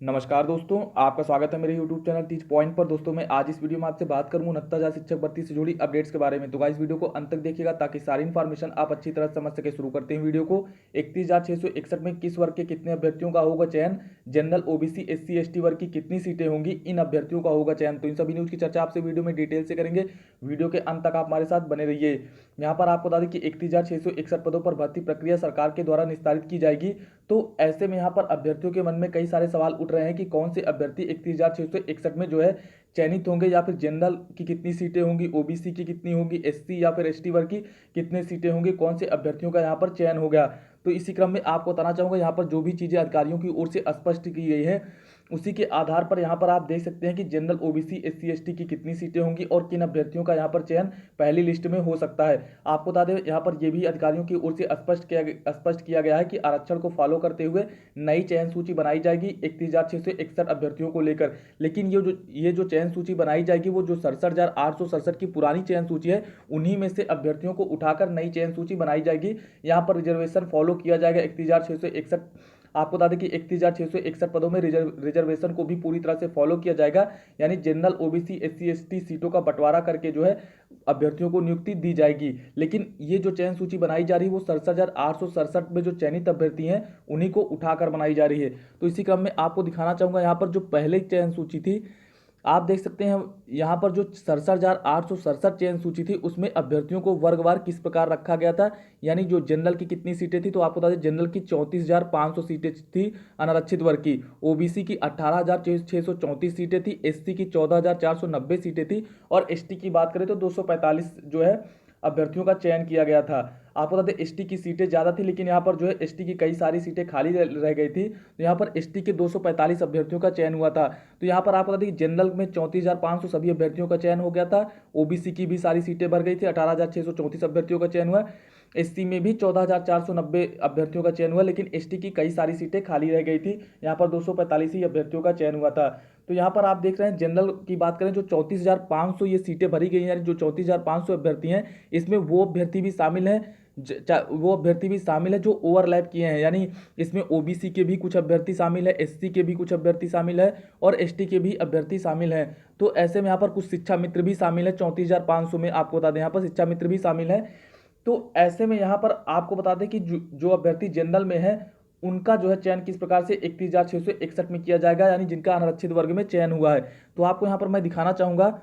नमस्कार दोस्तों, आपका स्वागत है मेरे YouTube चैनल टीच पॉइंट पर। दोस्तों मैं आज इस वीडियो में आपसे बात करूंगा 69,000 शिक्षक भर्ती से जुड़ी अपडेट्स के बारे में। तो गाइस वीडियो को अंत तक देखिएगा ताकि सारी इन्फॉर्मेशन आप अच्छी तरह समझ सके। शुरू करते हैं वीडियो को। 31,661 में किस वर्ग के कितने अभ्यर्थियों का होगा चयन, जनरल, ओबीसी, एससी, एसटी वर्ग की कितनी सीटें होंगी, इन अभ्यर्थियों का होगा चयन। तो इन सभी न्यूज की चर्चा आपसे वीडियो में डिटेल से करेंगे। वीडियो के अंत तक आप हमारे साथ बने रहिए। यहाँ पर आपको बता दें कि 31,661 पदों पर भर्ती प्रक्रिया सरकार के द्वारा निस्तारित की जाएगी। तो ऐसे में यहाँ पर अभ्यर्थियों के मन में कई सारे सवाल उठ रहे हैं कि कौन से अभ्यर्थी 31,661 में जो है चयनित होंगे, या फिर जनरल की कितनी सीटें होंगी, ओबीसी की कितनी होंगी, एससी या फिर एसटी वर्ग की कितने सीटें होंगी, कौन से अभ्यर्थियों का यहाँ पर चयन हो गया। तो इसी क्रम में आपको बताना चाहूँगा, यहाँ पर जो भी चीज़ें अधिकारियों की ओर से स्पष्ट की गई है उसी के आधार पर यहाँ पर आप देख सकते हैं कि जनरल, ओबीसी, एससी, एसटी की कितनी सीटें होंगी और किन अभ्यर्थियों का यहाँ पर चयन पहली लिस्ट में हो सकता है। आपको बता दें यहाँ पर यह भी अधिकारियों की ओर से स्पष्ट किया गया है कि आरक्षण को फॉलो करते हुए नई चयन सूची बनाई जाएगी 31,661 अभ्यर्थियों को लेकर। लेकिन ये जो चयन सूची बनाई जाएगी वो जो 67,867 की पुरानी चयन सूची है उन्हीं में से अभ्यर्थियों को उठाकर नई चयन सूची बनाई जाएगी। यहाँ पर रिजर्वेशन फॉलो किया जाएगा 31,661। आपको बता दें कि 31,661 पदों में रिजर्वेशन को भी पूरी तरह से फॉलो किया जाएगा, यानी जनरल, ओबीसी, एससी, एसटी सीटों का बंटवारा करके जो है अभ्यर्थियों को नियुक्ति दी जाएगी। लेकिन ये जो चयन सूची बनाई जा रही है वो 67,867 में जो चयनित अभ्यर्थी हैं उन्हीं को उठाकर बनाई जा रही है। तो इसी क्रम में आपको दिखाना चाहूंगा यहाँ पर जो पहले चयन सूची थी, आप देख सकते हैं यहाँ पर जो 67,867 चयन सूची थी उसमें अभ्यर्थियों को वर्गवार किस प्रकार रखा गया था। यानी जो जनरल की कितनी सीटें थी, तो आपको बता दें जनरल की 34,500 सीटें थी अनारक्षित वर्ग की, ओबीसी की 18,634 सीटें थी, एससी की 14,490 सीटें थी और एसटी की बात करें तो 245 जो है अभ्यर्थियों का चयन किया गया था। आपको बता दें एसटी की सीटें ज़्यादा थी, लेकिन यहाँ पर जो है एसटी की कई सारी सीटें खाली रह गई थी। तो यहाँ पर एसटी के 245 अभ्यर्थियों का चयन हुआ था। तो यहाँ पर आपको बता दें कि जनरल में 34,500 सभी अभ्यर्थियों का चयन हो गया था। ओबीसी की भी सारी सीटें भर गई थी, 18,634 अभ्यर्थियों का चयन हुआ। एससी में भी 14,490 अभ्यर्थियों का चयन हुआ, लेकिन एसटी की कई सारी सीटें खाली रह गई थी। यहाँ पर 245 ही अभ्यर्थियों का चयन हुआ था। तो यहाँ पर आप देख रहे हैं जनरल की बात करें जो 34,500 ये सीटें भरी गई हैं, यानी जो 34,500 अभ्यर्थी हैं इसमें वो अभ्यर्थी भी शामिल हैं जो ओवरलैप किए हैं। यानी इसमें ओबीसी के भी कुछ अभ्यर्थी शामिल है, एससी के भी कुछ अभ्यर्थी शामिल है और एसटी के भी अभ्यर्थी शामिल हैं। तो ऐसे में यहाँ पर कुछ शिक्षा मित्र भी शामिल है 34,500 में। आपको बता दें यहाँ पर शिक्षा मित्र भी शामिल है। तो ऐसे में यहाँ पर आपको बता दें कि जो अभ्यर्थी जनरल में है उनका जो है चयन किस प्रकार से 31,661 में किया जाएगा, यानी जिनका अनारक्षित वर्ग में चयन हुआ है। तो आपको यहाँ पर मैं दिखाना चाहूँगा,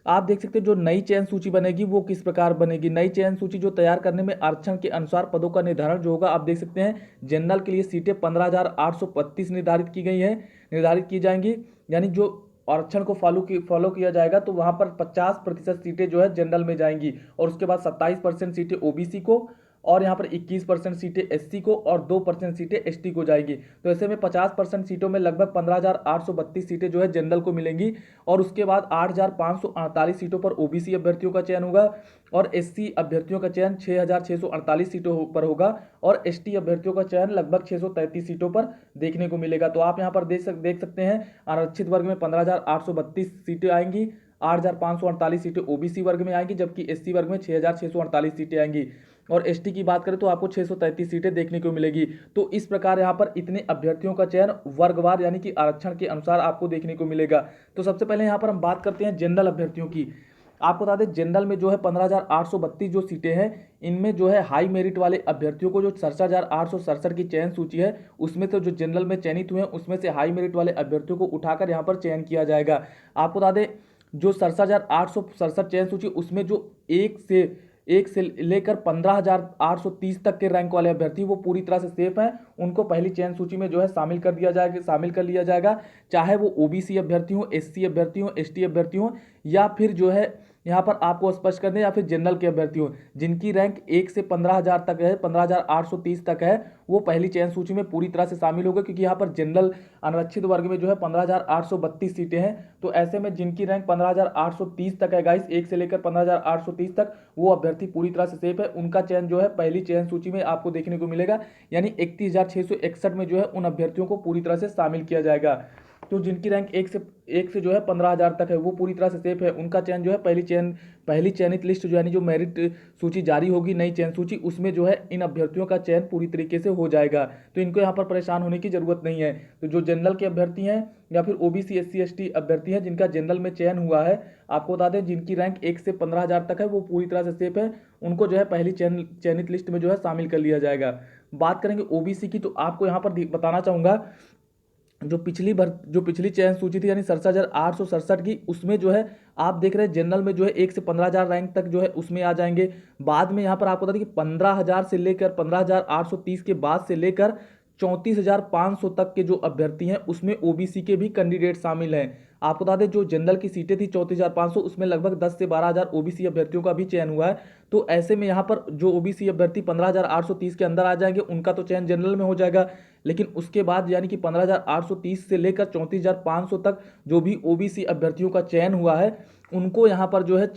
आप देख सकते हैं जो नई चयन सूची बनेगी वो किस प्रकार बनेगी। नई चयन सूची जो तैयार करने में आरक्षण के अनुसार पदों का निर्धारण जो होगा, आप देख सकते हैं जनरल के लिए सीटें 15,832 निर्धारित की जाएंगी। यानी जो आरक्षण को फॉलो किया जाएगा तो वहां पर 50% सीटें जो है जनरल में जाएंगी और उसके बाद 27% सीटें ओबीसी को और यहाँ पर 21% सीटें एससी को और 2% सीटें एसटी को जाएगी। तो ऐसे में 50% सीटों में लगभग 15,832 सीटें जो है जनरल को मिलेंगी और उसके बाद 8,548 सीटों पर ओबीसी अभ्यर्थियों का चयन होगा और एससी अभ्यर्थियों का चयन 6,648 सीटों पर होगा और एसटी अभ्यर्थियों का चयन लगभग 633 सीटों पर देखने को मिलेगा। तो आप यहाँ पर देख सकते हैं आरक्षित वर्ग में 15,832 सीटें आएंगी, 8,548 सीटें ओबीसी वर्ग में आएंगी, जबकि एससी वर्ग में 6,648 सीटें आएंगी और एसटी की बात करें तो आपको 633 सीटें देखने को मिलेगी। तो इस प्रकार यहाँ पर इतने अभ्यर्थियों का चयन वर्गवार यानी कि आरक्षण के अनुसार आपको देखने को मिलेगा। तो सबसे पहले यहाँ पर हम बात करते हैं जनरल अभ्यर्थियों की। आपको बता दें जनरल में जो है 15,832 जो सीटें हैं इनमें जो है हाई मेरिट वाले अभ्यर्थियों को जो 67,867 की चयन सूची है उसमें तो जो जनरल में चयनित हुए हैं उसमें से हाई मेरिट वाले अभ्यर्थियों को उठाकर यहाँ पर चयन किया जाएगा। आपको बता दें जो 67,867 चयन सूची उसमें जो एक से लेकर 15,830 तक के रैंक वाले अभ्यर्थी वो पूरी तरह से सेफ हैं, उनको पहली चयन सूची में जो है शामिल कर लिया जाएगा, चाहे वो ओबीसी अभ्यर्थी हो, एससी अभ्यर्थी हो, एसटी अभ्यर्थी हो या फिर जो है यहाँ पर आपको स्पष्ट कर दें या फिर जनरल के अभ्यर्थी हो जिनकी रैंक 1 से 15,000 तक है, 15,830 तक है, वो पहली चयन सूची में पूरी तरह से शामिल होगा। क्योंकि यहाँ पर जनरल अनारक्षित वर्ग में जो है 15,832 सीटें हैं। तो ऐसे में जिनकी रैंक 15,830 तक है गाइस, 1 से लेकर 15,830 तक, वो अभ्यर्थी पूरी तरह से सेफ है, उनका चयन जो है पहली चयन सूची में आपको देखने को मिलेगा। यानी 31,661 में जो है उन अभ्यर्थियों को पूरी तरह से शामिल किया जाएगा। तो जिनकी रैंक एक से जो है 15,000 तक है वो पूरी तरह से सेफ है। उनका चयन जो है पहली चयनित लिस्ट जो यानी जो मेरिट सूची जारी होगी, नई चयन सूची, उसमें जो है इन अभ्यर्थियों का चयन पूरी तरीके से हो जाएगा। तो इनको यहाँ पर परेशान होने की जरूरत नहीं है। तो जो जनरल के अभ्यर्थी हैं या फिर ओबीसी SC ST अभ्यर्थी हैं जिनका जनरल में चयन हुआ है, आपको बता दें जिनकी रैंक 1 से 15,000 तक है वो पूरी तरह से सेफ है। उनको जो है पहली चयनित लिस्ट में जो है शामिल कर लिया जाएगा। बात करेंगे ओबीसी की, तो आपको यहाँ पर बताना चाहूँगा जो पिछली चयन सूची थी यानी 67,867 की, उसमें जो है आप देख रहे हैं जनरल में जो है 1 से 15,000 रैंक तक जो है उसमें आ जाएंगे। बाद में यहाँ पर आपको बता दें कि 15,000 से लेकर 15,830 के बाद से लेकर 34,500 तक के जो अभ्यर्थी हैं उसमें ओबीसी के भी कैंडिडेट शामिल हैं। आपको बता दें जो जनरल की सीटें थी 34,500, उसमें लगभग 10 से 12,000 ओबीसी अभ्यर्थियों का भी चयन हुआ है। तो ऐसे में यहाँ पर जो ओबीसी अभ्यर्थी 15,830 के अंदर आ जाएंगे उनका तो चयन जनरल में हो जाएगा, लेकिन उसके बाद यानी कि 15,830 से लेकर 34,500 तक जो भी ओबीसी अभ्यर्थियों का चयन हुआ है उनको यहाँ पर जो है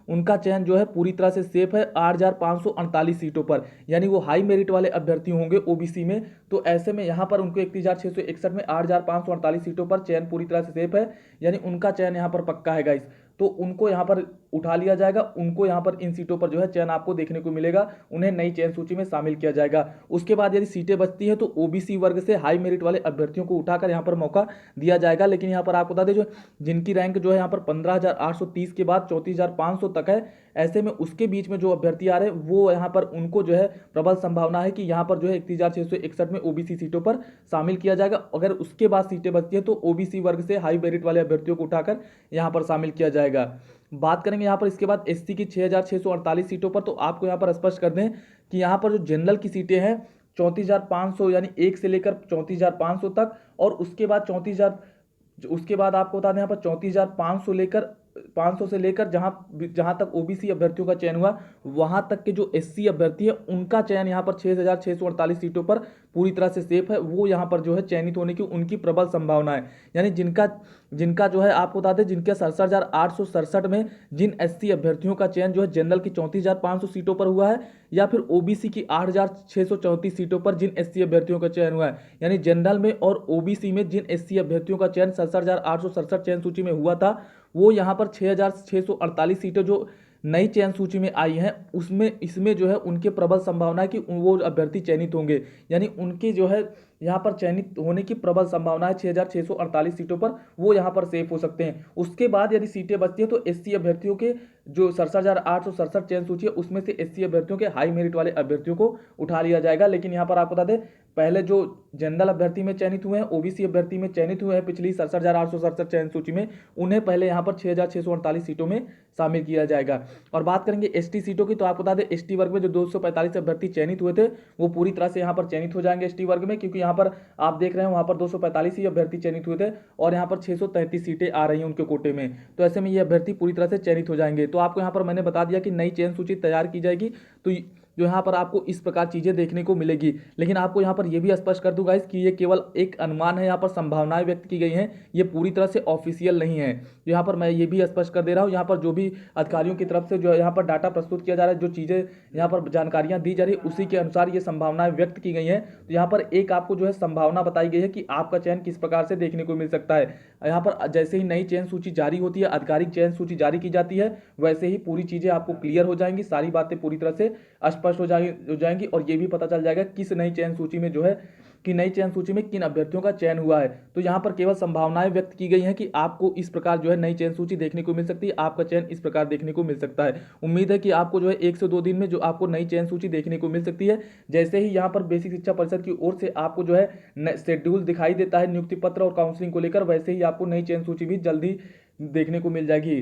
उनका चयन जो है पूरी तरह से सेफ है 8,548 सीटों पर, यानी वो हाई मेरिट वाले अभ्यर्थी होंगे ओबीसी में। तो ऐसे में यहाँ पर उनको 31,661 में 8,548 सीटों पर चयन पूरी तरह से सेफ है, यानी उनका चयन यहाँ पर पक्का है गाइस। तो उनको यहाँ पर उठा लिया जाएगा, उनको यहाँ पर इन सीटों पर जो है चयन आपको देखने को मिलेगा, उन्हें नई चयन सूची में शामिल किया जाएगा। उसके बाद यदि सीटें बचती हैं तो ओबीसी वर्ग से हाई मेरिट वाले अभ्यर्थियों को उठाकर यहाँ पर मौका दिया जाएगा। लेकिन यहाँ पर आपको बता दें जो जिनकी रैंक जो है यहाँ पर 15,830 के बाद 34,500 तक है, ऐसे में उसके बीच में जो अभ्यर्थी आ रहे हैं वो यहाँ पर उनको जो है प्रबल संभावना है कि यहाँ पर जो है 31,661 में ओबीसी सीटों पर शामिल किया जाएगा। अगर उसके बाद सीटें बचती हैं तो ओबीसी वर्ग से हाई मेरिट वाले अभ्यर्थियों को उठाकर यहाँ पर शामिल किया जाएगा। बात करेंगे यहाँ पर इसके बाद एससी की 6,648 सीटों पर, तो आपको यहाँ पर स्पष्ट कर दें कि यहाँ पर जो जनरल की सीटें हैं 34,500 यानी 1 से लेकर 34,500 तक, और उसके बाद आपको बता दें यहाँ पर 34,500 से लेकर जहां तक ओबीसी अभ्यर्थियों का चयन हुआ वहां तक के जो एससी अभ्यर्थी है उनका चयन यहां पर 6,648 सीटों पर पूरी तरह से सेफ है। वो यहां पर जो है चयनित होने की उनकी प्रबल संभावना है। यानी जिनका जो है आपको बता दें जिनके 67,867 में जिन एससी अभ्यर्थियों का चयन जो है जनरल की 34,500 सीटों पर हुआ है, या फिर ओबीसी की 8,634 सीटों पर जिन एससी अभ्यर्थियों का चयन हुआ है, यानी जनरल में और ओबीसी में जिन एससी अभ्यर्थियों का चयन 67,867 चयन सूची में हुआ था, वो यहाँ पर 6,648 सीटें जो नई चयन सूची में आई हैं इसमें जो है उनके प्रबल संभावना है कि वो अभ्यर्थी चयनित होंगे, यानी उनके जो है यहाँ पर चयनित होने की प्रबल संभावना है 6,648 सीटों पर, वो यहाँ पर सेफ हो सकते हैं। उसके बाद यदि सीटें बचती हैं तो एससी अभ्यर्थियों के जो 67,867 चयन सूची है उसमें से एससी अभ्यर्थियों के हाई मेरिट वाले अभ्यर्थियों को उठा लिया जाएगा। लेकिन यहाँ पर आपको बता दें पहले जो जनरल अभ्यर्थी में चयनित हुए हैं, ओबीसी अभ्यर्थी में चयनित हुए हैं पिछली 67,867 चयन सूची में, उन्हें पहले यहाँ पर 6,648 सीटों में शामिल किया जाएगा। और बात करेंगे एसटी सीटों की, तो आपको बता दें एसटी वर्ग में जो 245 अभ्यर्थी चयनित हुए थे वो पूरी तरह से यहाँ पर चयनित हो जाएंगे एसटी वर्ग में, क्योंकि यहाँ पर आप देख रहे हैं वहाँ पर 245 ही अभ्यर्थी चयनित हुए थे और यहाँ पर 633 सीटें आ रही हैं उनके कोटे में। तो ऐसे में ये अभ्यर्थी पूरी तरह से चयनित हो जाएंगे। तो आपको यहाँ पर मैंने बता दिया कि नई चयन सूची तैयार की जाएगी, तो जो यहाँ पर आपको इस प्रकार चीज़ें देखने को मिलेगी। लेकिन आपको यहाँ पर यह भी स्पष्ट कर दूँ गाइस कि ये केवल एक अनुमान है, यहाँ पर संभावनाएं व्यक्त की गई हैं, ये पूरी तरह से ऑफिशियल नहीं है। यहाँ पर मैं ये भी स्पष्ट कर दे रहा हूँ, यहाँ पर जो भी अधिकारियों की तरफ से जो यहाँ पर डाटा प्रस्तुत किया जा रहा है, जो चीज़ें यहाँ पर जानकारियाँ दी जा रही है उसी के अनुसार ये संभावनाएं व्यक्त की गई हैं। तो यहाँ पर एक आपको जो है संभावना बताई गई है कि आपका चयन किस प्रकार से देखने को मिल सकता है। यहाँ पर जैसे ही नई चयन सूची जारी होती है, आधिकारिक चयन सूची जारी की जाती है, वैसे ही पूरी चीज़ें आपको क्लियर हो जाएंगी, सारी बातें पूरी तरह से स्पष्ट हो जाएंगी और ये भी पता चल जाएगा किस नई चयन सूची में जो है कि नई चयन सूची में किन अभ्यर्थियों का चयन हुआ है। तो यहाँ पर केवल संभावनाएं व्यक्त की गई हैं कि आपको इस प्रकार जो है नई चयन सूची देखने को मिल सकती है, आपका चयन इस प्रकार देखने को मिल सकता है। उम्मीद है कि आपको जो है 1 से 2 दिन में जो आपको नई चयन सूची देखने को मिल सकती है। जैसे ही यहाँ पर बेसिक शिक्षा परिषद की ओर से आपको जो है शेड्यूल दिखाई देता है नियुक्ति पत्र और काउंसलिंग को लेकर, वैसे ही आपको नई चयन सूची भी जल्दी देखने को मिल जाएगी।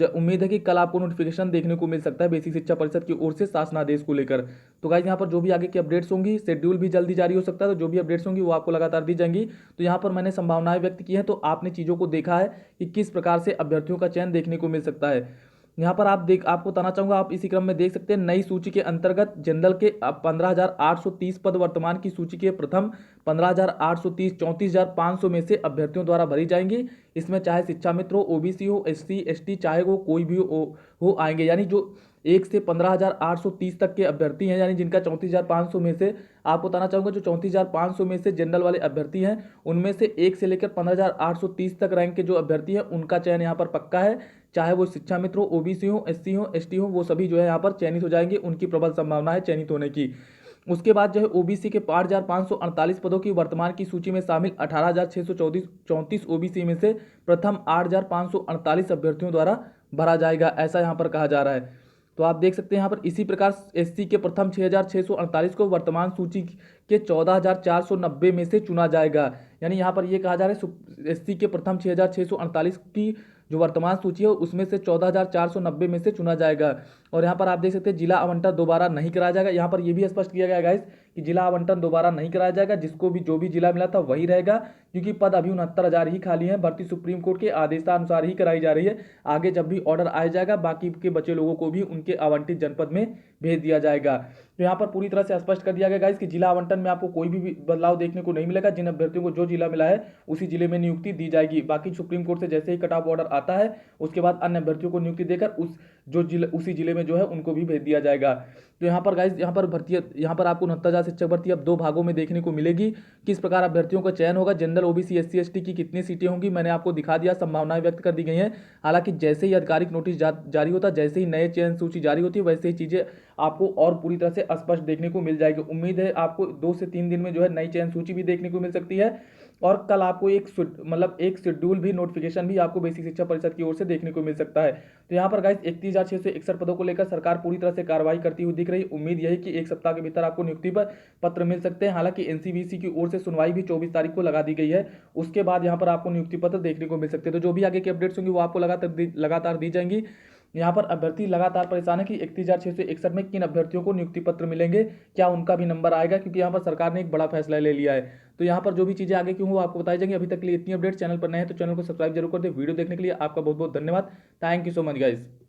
उम्मीद है कि कल आपको नोटिफिकेशन देखने को मिल सकता है बेसिक शिक्षा परिषद की ओर से शासनादेश को लेकर। तो गाइस यहाँ पर जो भी आगे की अपडेट्स होंगी, शेड्यूल भी जल्दी जारी हो सकता है, तो जो भी अपडेट्स होंगी वो आपको लगातार दी जाएंगी। तो यहाँ पर मैंने संभावनाएं व्यक्त की हैं, तो आपने चीज़ों को देखा है कि किस प्रकार से अभ्यर्थियों का चयन देखने को मिल सकता है। यहाँ पर आपको बताना चाहूँगा, आप इसी क्रम में देख सकते हैं नई सूची के अंतर्गत जनरल के 15,830 पद वर्तमान की सूची के प्रथम 15,830 34,500 में से अभ्यर्थियों द्वारा भरी जाएंगी। इसमें चाहे शिक्षा मित्र हो, ओबीसी हो, एससी एसटी, चाहे वो कोई भी हो आएंगे। यानी जो 1 से 15,830 तक के अभ्यर्थी हैं, यानी जिनका 34,500 में से आपको बताना चाहूँगा जो 34,500 में से जनरल वाले अभ्यर्थी हैं उनमें से 1 से लेकर 15,830 तक रैंक के जो अभ्यर्थी हैं उनका चयन यहाँ पर पक्का है। चाहे वो शिक्षा मित्र हो, ओबीसी हो, एससी हो, एसटी हो, वो सभी जो है यहाँ पर चयनित हो जाएंगे, उनकी प्रबल संभावना है चयनित होने की। उसके बाद जो है ओबीसी के 5,548 पदों की वर्तमान की सूची में शामिल 18,634 ओबीसी में से प्रथम 8,548 अभ्यर्थियों द्वारा भरा जाएगा, ऐसा यहाँ पर कहा जा रहा है। तो आप देख सकते हैं यहाँ पर इसी प्रकार एससी के प्रथम 6,648 को वर्तमान सूची के 14,490 में से चुना जाएगा। यानी यहाँ पर ये कहा जा रहा है एससी के प्रथम 6,648 की जो वर्तमान सूची है उसमें से 14,490 में से चुना जाएगा। और यहाँ पर आप देख सकते हैं जिला आवंटन दोबारा नहीं कराया जाएगा। यहाँ पर ये भी स्पष्ट किया गया है गाइस कि जिला आवंटन दोबारा नहीं कराया जाएगा, जिसको भी जो भी जिला मिला था वही रहेगा, क्योंकि पद अभी 69,000 ही खाली हैं। भर्ती सुप्रीम कोर्ट के आदेशानुसार ही कराई जा रही है। आगे जब भी ऑर्डर आ जाएगा बाकी के बचे लोगों को भी उनके आवंटित जनपद में भेज दिया जाएगा। तो यहाँ पर पूरी तरह से स्पष्ट कर दिया गया गाइस कि जिला आवंटन में आपको कोई भी बदलाव देखने को नहीं मिलेगा। जिन अभ्यर्थियों को जो जिला मिला है उसी जिले में नियुक्ति दी जाएगी। बाकी सुप्रीम कोर्ट से जैसे ही कट ऑफ ऑर्डर आता है उसके बाद अन्य अभ्यर्थियों को नियुक्ति देकर उसी जिले में जो है उनको भी भेज दिया जाएगा। तो यहाँ पर गाइस यहाँ पर आपको 69,000 शिक्षक भर्ती अब 2 भागों में देखने को मिलेगी। किस प्रकार अभ्यर्थियों का चयन होगा, जनरल, ओबीसी, एससी, एसटी की कितनी सीटें होंगी मैंने आपको दिखा दिया, संभावनाएं व्यक्त कर दी गई हैं। हालांकि जैसे ही आधिकारिक नोटिस जारी होता, जैसे ही नए चयन सूची जारी होती है, वैसे ही चीजें आपको और पूरी तरह से स्पष्ट देखने को मिल जाएगी। उम्मीद है आपको 2 से 3 दिन में जो है नई चयन सूची भी देखने को मिल सकती है। और कल आपको एक शेड्यूल भी, नोटिफिकेशन भी आपको बेसिक शिक्षा परिषद की ओर से देखने को मिल सकता है। तो यहाँ पर गाइस 31,661 पदों को लेकर सरकार पूरी तरह से कार्रवाई करती हुई दिख रही है। उम्मीद यही कि एक सप्ताह के भीतर आपको नियुक्ति पत्र मिल सकते हैं। हालांकि एनसीवीसी की ओर से सुनवाई भी 24 तारीख को लगा दी गई है। उसके बाद यहाँ पर आपको नियुक्ति पत्र देखने को मिल सकते हैं। तो जो भी आगे की अपडेट्स होंगी वो आपको लगातार दी जाएंगी। यहाँ पर अभ्यर्थी लगातार परेशान है कि 31,661 में किन अभ्यर्थियों को नियुक्ति पत्र मिलेंगे, क्या उनका भी नंबर आएगा, क्योंकि यहाँ पर सरकार ने एक बड़ा फैसला ले लिया है। तो यहाँ पर जो भी चीजें आगे क्यों वो आपको बताई जाएंगी। अभी तक के लिए इतनी अपडेट, चैनल पर नए हैं तो चैनल को सब्सक्राइब जरूर कर दे। वीडियो देखने के लिए आपका बहुत बहुत धन्यवाद। Thank you so much guys.